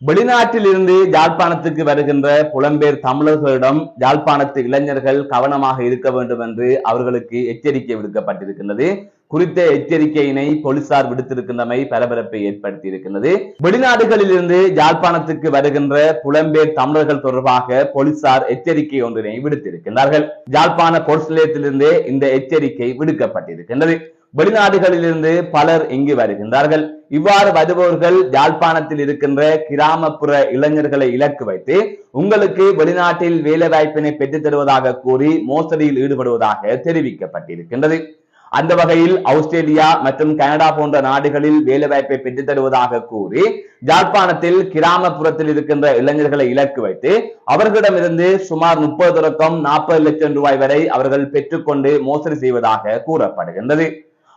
வெளிநாட்டில் இருந்து யாழ்ப்பாணத்துக்கு வருகின்ற புலம்பெயர் தமிழர்களிடம் யாழ்ப்பாணத்து இளைஞர்கள் கவனமாக இருக்க வேண்டும் என்று அவர்களுக்கு எச்சரிக்கை விடுக்கப்பட்டிருக்கின்றது. குறித்த எச்சரிக்கையினை போலீசார் விடுத்திருக்கின்றமை பரபரப்பை ஏற்படுத்தி இருக்கின்றது. வெளிநாடுகளில் இருந்து யாழ்ப்பாணத்துக்கு வருகின்ற புலம்பெயர் தமிழர்கள் தொடர்பாக போலீசார் எச்சரிக்கை ஒன்றினை விடுத்திருக்கின்றார்கள். யாழ்ப்பாண போலீஸ் நிலையத்திலிருந்தே இந்த எச்சரிக்கை விடுக்கப்பட்டிருக்கின்றது. வெளிநாடுகளிலிருந்து பலர் இங்கு வருகின்றார்கள். இவ்வாறு வருபவர்கள் யாழ்ப்பாணத்தில் இருக்கின்ற கிராமப்புற இளைஞர்களை இலக்கு வைத்து உங்களுக்கு வெளிநாட்டில் வேலை வாய்ப்பினை பெற்றுத் தருவதாக கூறி மோசடியில் ஈடுபடுவதாக தெரிவிக்கப்பட்டிருக்கின்றது. அந்த வகையில் ஆஸ்திரேலியா மற்றும் கனடா போன்ற நாடுகளில் வேலை வாய்ப்பை பெற்றுத் தருவதாக கூறி யாழ்ப்பாணத்தில் கிராமப்புறத்தில் இருக்கின்ற இளைஞர்களை இலக்கு வைத்து அவர்களிடமிருந்து சுமார் 30 தொடக்கம் 40 லட்சம் ரூபாய் வரை அவர்கள் பெற்றுக்கொண்டு மோசடி செய்வதாக கூறப்படுகின்றது.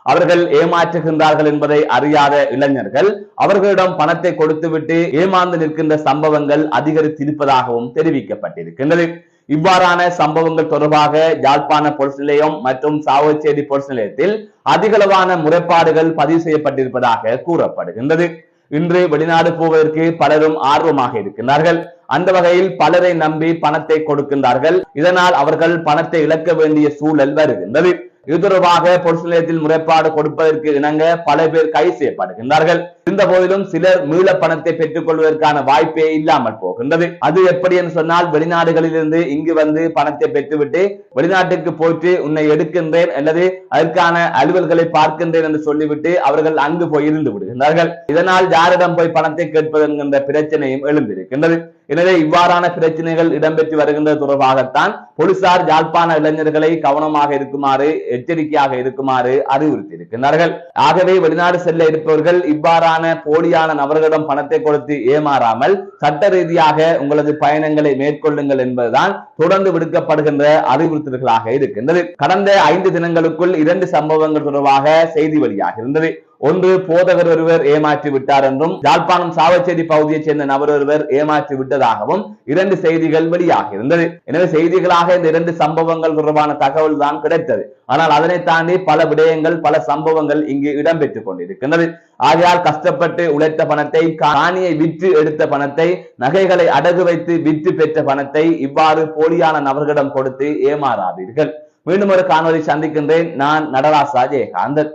அவர்கள் ஏமாற்றுகின்றார்கள் என்பதை அறியாத இளைஞர்கள் அவர்களிடம் பணத்தை கொடுத்துவிட்டு ஏமாந்து நிற்கின்ற சம்பவங்கள் அதிகரித்திருப்பதாகவும் தெரிவிக்கப்பட்டிருக்கின்றது. இவ்வாறான சம்பவங்கள் தொடர்பாக யாழ்ப்பாண போலீஸ் நிலையம் மற்றும் சாவச்சேரி போலீஸ் நிலையத்தில் அதிகளவான முறைப்பாடுகள் பதிவு செய்யப்பட்டிருப்பதாக கூறப்படுகின்றது. இன்று வெளிநாடு போவதற்கு பலரும் ஆர்வமாக இருக்கின்றார்கள். அந்த வகையில் பலரை நம்பி பணத்தை கொடுக்கின்றார்கள். இதனால் அவர்கள் பணத்தை இழக்க வேண்டிய சூழல் வருகின்றது. இது தொடர்பாக போலீஸ் நிலையத்தில் முறைப்பாடு கொடுப்பதற்கு இணங்க பல பேர் கைது செய்யப்படுகின்றார்கள். இருந்த போதிலும் சிலர் மீள பணத்தை பெற்றுக் கொள்வதற்கான வாய்ப்பே இல்லாமல் போகின்றது. அது எப்படி என்று சொன்னால், வெளிநாடுகளில் இருந்து இங்கு வந்து பணத்தை பெற்றுவிட்டு வெளிநாட்டுக்கு போயிட்டு உன்னை எடுக்கின்றேன் அல்லது அதற்கான அலுவல்களை பார்க்கின்றேன் என்று சொல்லிவிட்டு அவர்கள் அங்கு போய் இருந்து விடுகின்றார்கள். இதனால் யாரிடம் போய் பணத்தை கேட்பது என்கின்ற பிரச்சனையும் எழுந்திருக்கின்றது. எனவே இவ்வாறான பிரச்சனைகள் இடம்பெற்று வருகின்றது தொடர்பாகத்தான் போலீசார் யாழ்ப்பாண இளைஞர்களை கவனமாக இருக்குமாறு எச்சரிக்கையாக இருக்குமாறு அறிவுறுத்தி இருக்கின்றார்கள். ஆகவே வெளிநாடு செல்ல இருப்பவர்கள் இவ்வாறான போலியான நபர்களிடம் பணத்தை கொடுத்து ஏமாறாமல் சட்ட ரீதியாக உங்களது பயணங்களை மேற்கொள்ளுங்கள் என்பதுதான் தொடர்ந்து விடுக்கப்படுகின்ற அறிவுறுத்தல்களாக இருக்கின்றது. கடந்த 5 தினங்களுக்குள் 2 சம்பவங்கள் தொடர்பாக செய்தி வெளியாக இருந்தது. ஒன்று, போதகர் ஒருவர் ஏமாற்றி விட்டார் என்றும் யாழ்ப்பாணம் சாவச்சேரி பகுதியைச் சேர்ந்த நபர் ஒருவர் ஏமாற்றி விட்டதாகவும் 2 செய்திகள் வெளியாக இருந்தது. எனவே செய்திகளாக இந்த 2 சம்பவங்கள் தொடர்பான தகவல் தான் கிடைத்தது. ஆனால் அதனை தாண்டி பல விடயங்கள் பல சம்பவங்கள் இங்கு இடம்பெற்றுக் கொண்டிருக்கின்றது. ஆகையால் கஷ்டப்பட்டு உழைத்த பணத்தை, காணியை விற்று எடுத்த பணத்தை, நகைகளை அடகு வைத்து விற்று பெற்ற பணத்தை இவ்வாறு போலியான நபர்களிடம் கொடுத்து ஏமாறாதீர்கள். மீண்டும் ஒரு காணொலி சந்திக்கின்றேன். நான் நடராசா ஜெயகாந்தன்.